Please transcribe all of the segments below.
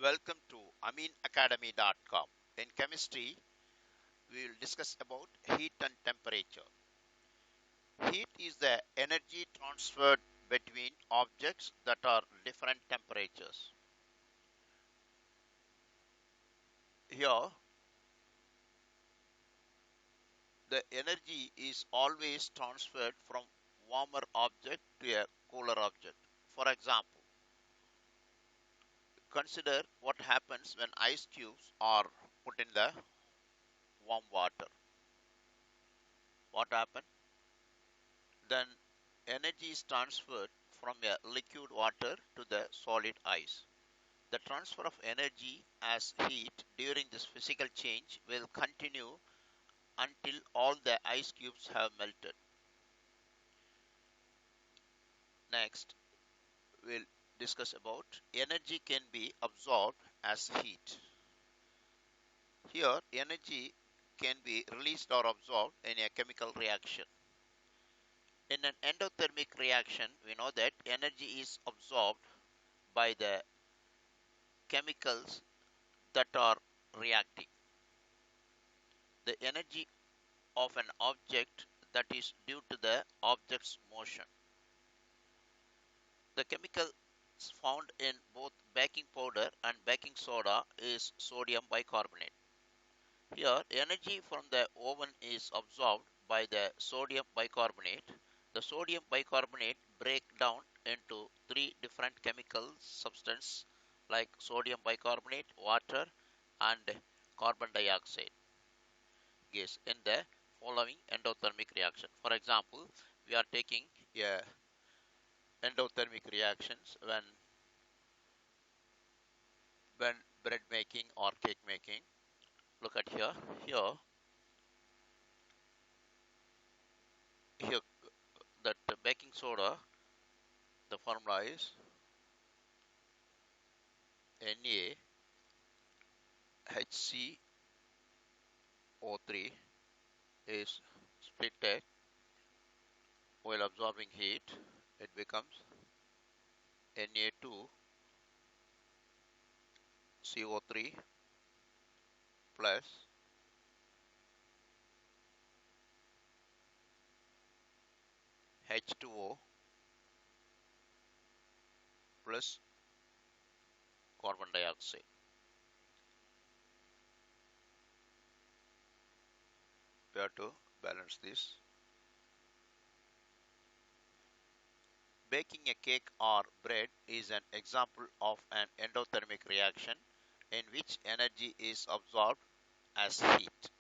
Welcome to aminacademy.com. In chemistry, we will discuss about heat and temperature. Heat is the energy transferred between objects that are different temperatures. Here, the energy is always transferred from warmer object to a cooler object. For example, consider what happens when ice cubes are put in the warm water. What happens? Then energy is transferred from a liquid water to the solid ice. The transfer of energy as heat during this physical change will continue until all the ice cubes have melted. Next, we'll discuss about energy can be absorbed as heat. Here, energy can be released or absorbed in a chemical reaction. In an endothermic reaction, we know that energy is absorbed by the chemicals that are reacting. The energy of an object that is due to the object's motion. The chemical found in both baking powder and baking soda is sodium bicarbonate. Here, energy from the oven is absorbed by the sodium bicarbonate. The sodium bicarbonate break down into three different chemical substances like sodium bicarbonate, water, and carbon dioxide gas in the following endothermic reaction. For example, we are taking a endothermic reactions when bread making or cake making. Look at here. Here that baking soda, the formula is NaHCO3 is splitted while absorbing heat. It becomes Na2CO3 plus H2O plus carbon dioxide. We have to balance this. Baking a cake or bread is an example of an endothermic reaction in which energy is absorbed as heat.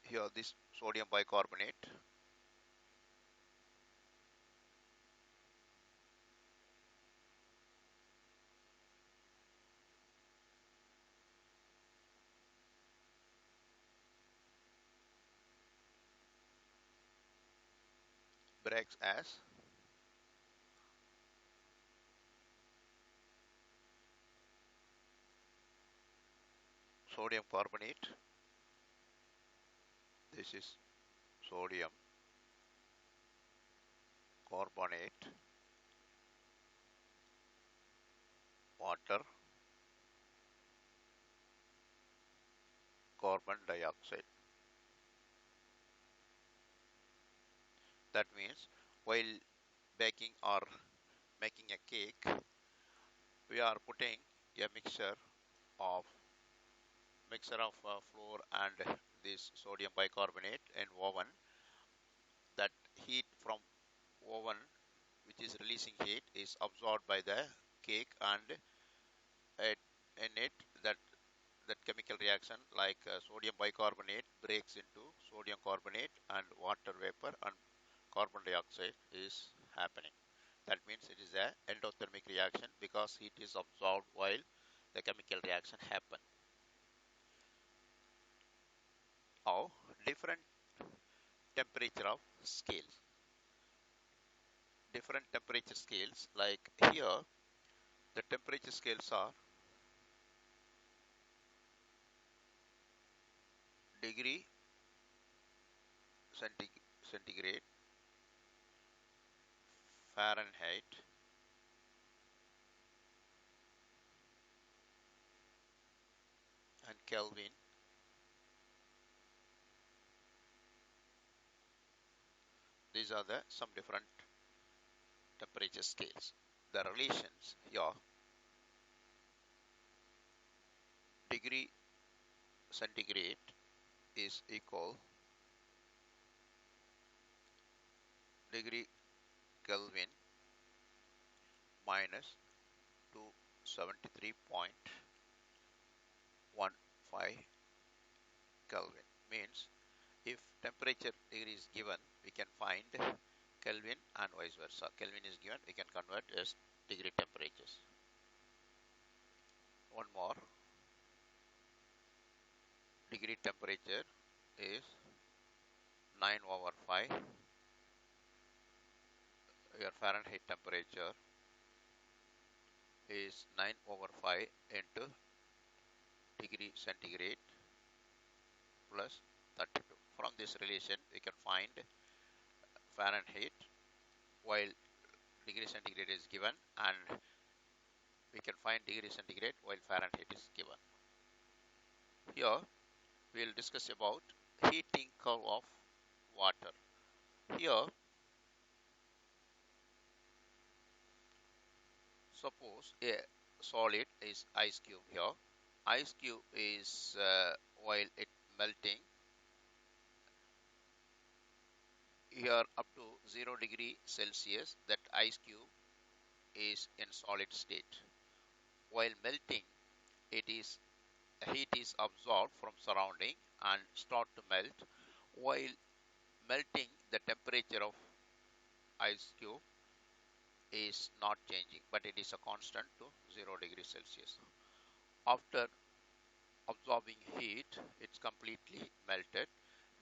Here, this sodium bicarbonate breaks as sodium carbonate. This is sodium carbonate, water, carbon dioxide. That means while baking or making a cake, we are putting a of flour and this sodium bicarbonate in oven. That heat from oven, which is releasing heat, is absorbed by the cake, and it, in it that chemical reaction like sodium bicarbonate breaks into sodium carbonate and water vapor and carbon dioxide is happening. That means it is a endothermic reaction because heat is absorbed while the chemical reaction happen. Now, different temperature of scales. Different temperature scales like here the temperature scales are degree centigrade, Fahrenheit, Kelvin. These are the some different temperature scales. The relations here: degree centigrade is equal degree Kelvin minus 273.15 Kelvin. Means if temperature degree is given, we can find Kelvin and vice versa. Kelvin is given, we can convert as degree temperatures. One more, degree temperature is 9 over 5. Your Fahrenheit temperature is 9 over 5 into degree centigrade plus 32. From this relation, we can find Fahrenheit while degree centigrade is given, and we can find degree centigrade while Fahrenheit is given. Here we will discuss about heating curve of water. Here, suppose a solid is ice cube here. Ice cube is while it melting here up to 0 degree Celsius, that ice cube is in solid state. While melting, it is heat is absorbed from surrounding and start to melt. While melting, the temperature of ice cube is not changing, but it is a constant to 0 degree Celsius. After absorbing heat, it's completely melted.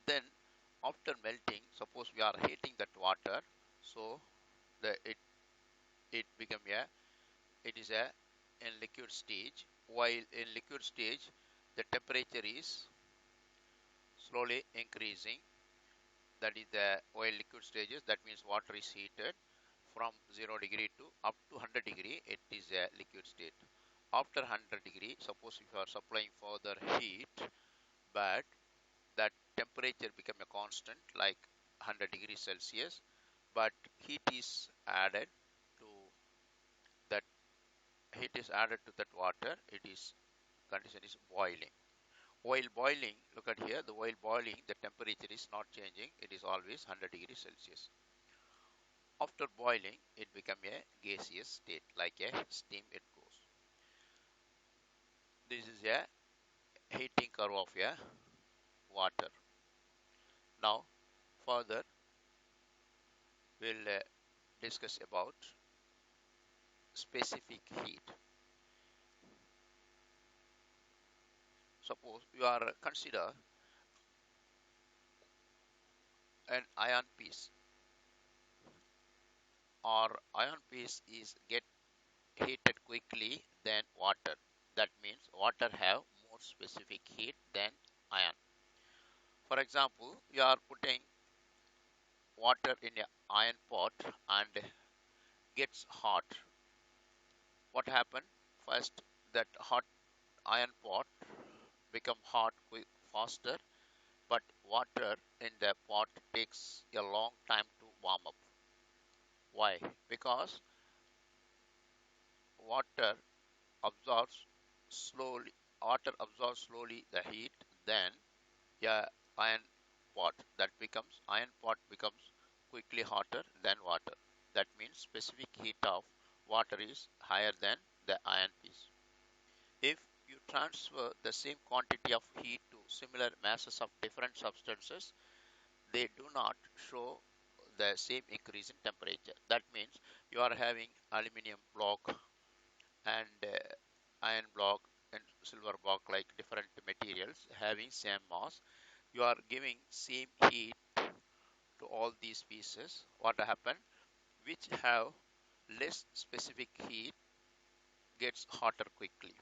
Then after melting, suppose we are heating that water, so the it become a it is a in liquid stage. While in liquid stage, the temperature is slowly increasing. That is the while liquid stages. That means water is heated from 0 degree to up to 100 degree. It is a liquid state. After 100 degree, suppose if you are supplying further heat, but that temperature become a constant like 100 degrees Celsius, but heat is added to that that water. It is condition is boiling. While boiling, look at here, the while boiling, the temperature is not changing. It is always 100 degrees Celsius. After boiling, it become a gaseous state, like a steam it goes. This is a heating curve of a water. Now, further, we'll discuss about specific heat. Suppose you are consider an iron piece, or iron piece is get heated quickly than water. That means water have more specific heat than iron. For example, you are putting water in a iron pot and gets hot. What happened? First, that hot iron pot become hot quick faster, but water in the pot takes a long time to warm up. Why? Because water absorbs slowly water absorbs slowly the heat, then a iron iron pot becomes quickly hotter than water. That means specific heat of water is higher than the iron piece. If you transfer the same quantity of heat to similar masses of different substances, they do not show the same increase in temperature. That means you are having aluminum block and iron block and silver block, like different materials having same mass. You are giving same heat to all these pieces. What happen? Which have less specific heat gets hotter quickly.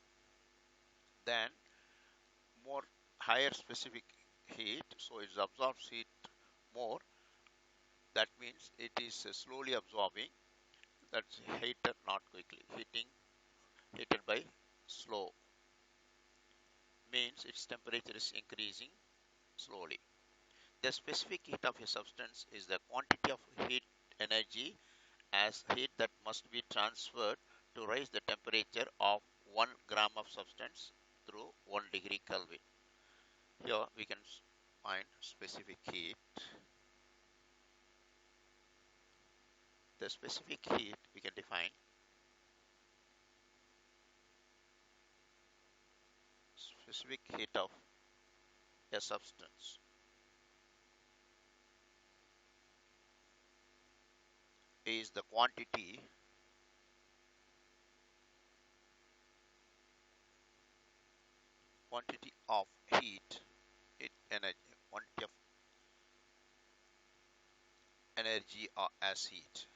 Then more higher specific heat, so it absorbs heat more. That means it is slowly absorbing. That's heated, not quickly. Heated by slow. means its temperature is increasing slowly. The specific heat of a substance is the quantity of heat energy as heat that must be transferred to raise the temperature of 1 gram of substance through 1 degree Kelvin. Here we can find specific heat. The specific heat we can define specific heat of a substance is the quantity of heat energy, quantity of energy or as heat.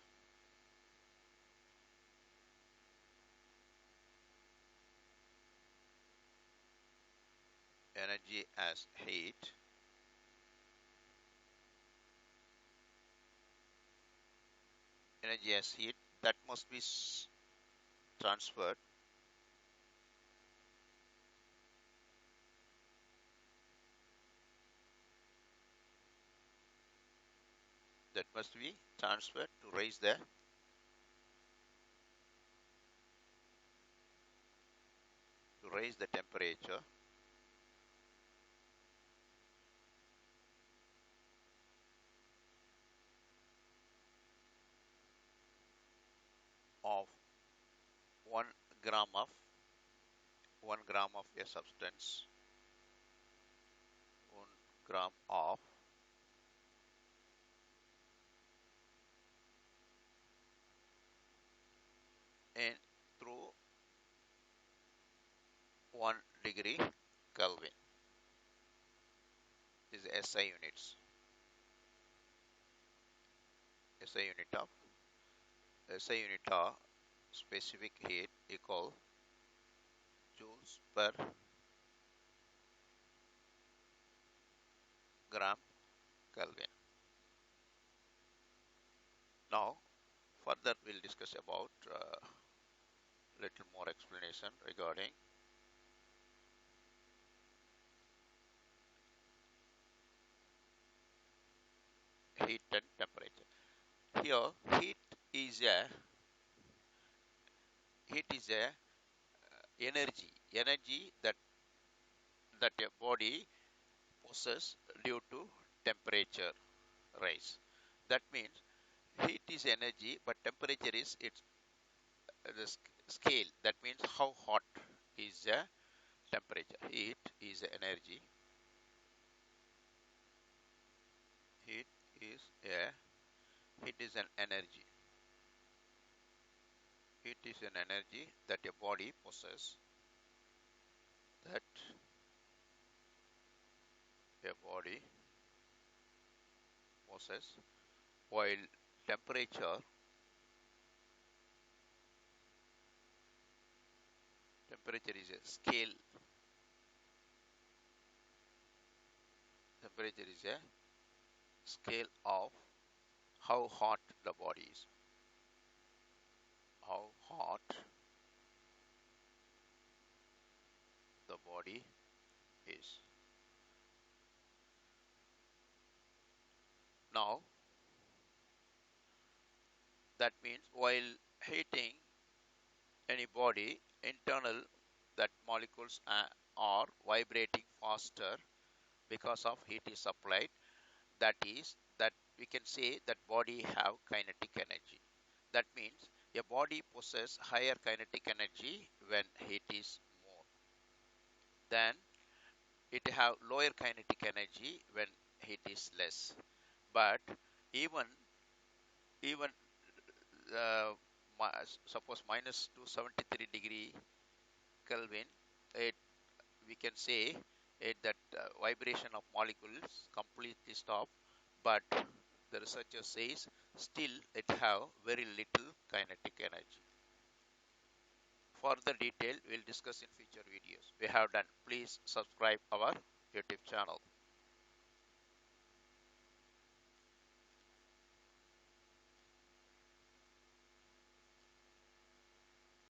Energy as heat. Energy as heat that must be transferred that must be transferred to raise the temperature of 1 gram of 1 gram of a substance, 1 gram of and through 1 degree Kelvin is SI units. SI unit of specific heat equal joules per gram Kelvin. Now further we'll discuss about little more explanation regarding heat and temperature. Here is a heat is a energy that a body possess due to temperature rise. That means heat is energy, but temperature is its scale. That means how hot is the temperature. Heat is a heat is an energy. Heat is an energy that a body that a body possess while temperature temperature is a scale. Temperature is a scale of how hot the body is. How hot the body is. Now, that means while heating any body, internal that molecules are vibrating faster because of heat is supplied. That we can say that body have kinetic energy. That means a body possesses higher kinetic energy when heat is more. Then it have lower kinetic energy when heat is less. But even even uh, suppose minus 273 degree Kelvin, it we can say that vibration of molecules completely stop, but the researcher says still it have very little kinetic energy. Further detail we'll discuss in future videos. We have done. Please subscribe our YouTube channel.